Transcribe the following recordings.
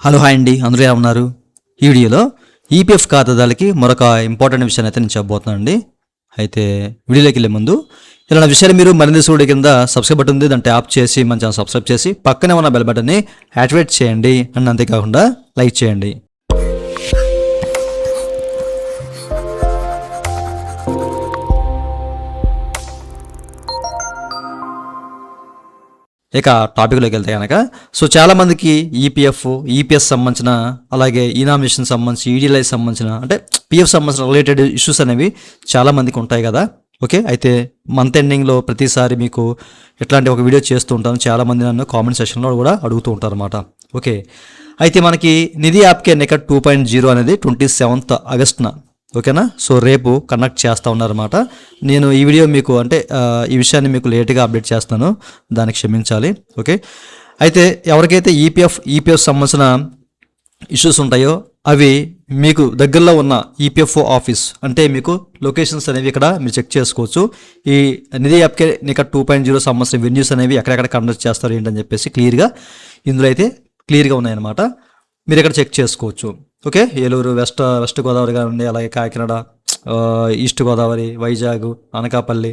Hello hi అండి, అందరూ ఎలా ఉన్నారు? ఈ వీడియోలో ఈపీఎఫ్ ఖాతాదారులకి మరొక ఇంపార్టెంట్ విషయాన్ని అయితే నేను చెప్పబోతున్నాను అండి. అయితే వీడియోలోకి వెళ్ళే ముందు ఇలాంటి విషయాలు మీరు మరింత చూడే కింద సబ్స్క్రైబ్ బటన్ ఉంది, దాన్ని ట్యాప్ చేసి మన ఛానల్ సబ్స్క్రైబ్ చేసి పక్కనే ఉన్న బెల్ బటన్ని యాక్టివేట్ చేయండి అండ్ అంతేకాకుండా లైక్ చేయండి. ఇక టాపిక్లోకి వెళ్తే కనుక చాలామందికి ఈపీఎఫ్, ఈపీఎస్ సంబంధించిన అలాగే ఈనామినేషన్ సంబంధించి ఈడీఎల్ఐ సంబంధించిన అంటే పిఎఫ్ సంబంధించిన రిలేటెడ్ ఇష్యూస్ అనేవి చాలామందికి ఉంటాయి కదా. ఓకే, అయితే మంత్ ఎండింగ్లో ప్రతిసారి మీకు ఇట్లాంటి ఒక వీడియో చేస్తూ ఉంటాను. చాలామంది నన్ను కామెంట్ సెక్షన్లో కూడా అడుగుతూ ఉంటారు అనమాట. ఓకే, అయితే మనకి నిధి యాప్కే నెకట్ 2.0 అనేది 27th ఆగస్టున ఓకేనా. రేపు కండక్ట్ చేస్తూ ఉన్నారన్నమాట. నేను ఈ వీడియో మీకు అంటే ఈ విషయాన్ని మీకు లేట్గా అప్డేట్ చేస్తాను, దానికి క్షమించాలి. ఓకే, అయితే ఎవరికైతే ఈపీఎఫ్ సంబంధించిన ఇష్యూస్ ఉంటాయో అవి మీకు దగ్గరలో ఉన్న ఈపీఎఫ్ఓ ఆఫీస్ అంటే మీకు లొకేషన్స్ అనేవి ఇక్కడ మీరు చెక్ చేసుకోవచ్చు. ఈ నిధి యాప్కే నెకట్ 2.0 సంబంధించిన వెన్యూస్ అనేవి ఎక్కడెక్కడ కండక్ట్ చేస్తారు ఏంటని చెప్పేసి క్లియర్గా ఇందులో అయితే క్లియర్గా ఉన్నాయన్నమాట. మీరు ఇక్కడ చెక్ చేసుకోవచ్చు. ఓకే, ఏలూరు వెస్ట్ గోదావరి కానివ్వండి, అలాగే కాకినాడ, ఈస్ట్ గోదావరి, వైజాగ్, అనకాపల్లి,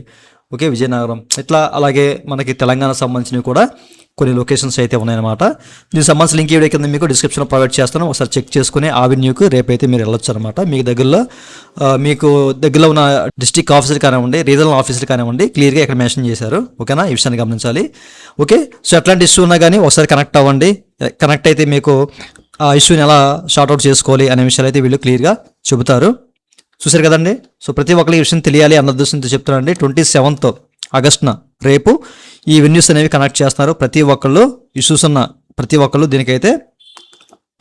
ఓకే, విజయనగరం, ఇట్లా అలాగే మనకి తెలంగాణ సంబంధించినవి కూడా కొన్ని లొకేషన్స్ అయితే ఉన్నాయన్నమాట. దీనికి సంబంధించిన లింక్ వీడియో కింద మీకు డిస్క్రిప్షన్లో ప్రొవైడ్ చేస్తాను. ఒకసారి చెక్ చేసుకుని ఆ వెన్యూకి రేపైతే మీరు వెళ్ళొచ్చు అనమాట. మీకు దగ్గరలో ఉన్న డిస్ట్రిక్ట్ ఆఫీసర్ కానివ్వండి, రీజనల్ ఆఫీసర్ కానివ్వండి, క్లియర్గా ఇక్కడ మెన్షన్ చేశారు. ఓకేనా, ఈ విషయాన్ని గమనించాలి. ఓకే, ఎట్లాంటి ఇష్యూ ఉన్నా కానీ ఒకసారి కనెక్ట్ అవ్వండి. కనెక్ట్ అయితే మీకు ఆ ఇష్యూని ఎలా షార్ట్అవుట్ చేసుకోవాలి అనే విషయాలు అయితే వీళ్ళు క్లియర్గా చెబుతారు. చూసారు కదండి. ప్రతి ఒక్కరికి ఈ విషయం తెలియాలి అన్న ఉద్దేశంతో చెప్తున్నానండి. 27th ఆగస్టున రేపు ఈ వెన్యూస్ అనేవి కనెక్ట్ చేస్తున్నారు. ప్రతి ఒక్కళ్ళు ఇష్యూస్ ఉన్న ప్రతి ఒక్కళ్ళు దీనికైతే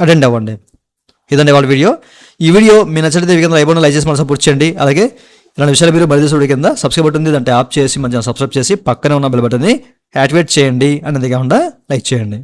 అటెండ్ అవ్వండి. ఇదండి వాళ్ళ వీడియో. ఈ వీడియో మీ నచ్చితే కింద ఐబోన్ లైక్ చేసి మనం సపోర్ట్ చేయండి. అలాగే ఇలాంటి విషయాలు మీరు మరింత చూడే కింద సబ్స్క్రైబ్ బటన్ ఉంది, దాన్ని ట్యాప్ చేసి మంచిగా సబ్స్క్రైబ్ చేసి పక్కనే ఉన్న బెల్ బటన్ని యాక్టివేట్ చేయండి. అనేది కాకుండా లైక్ చేయండి.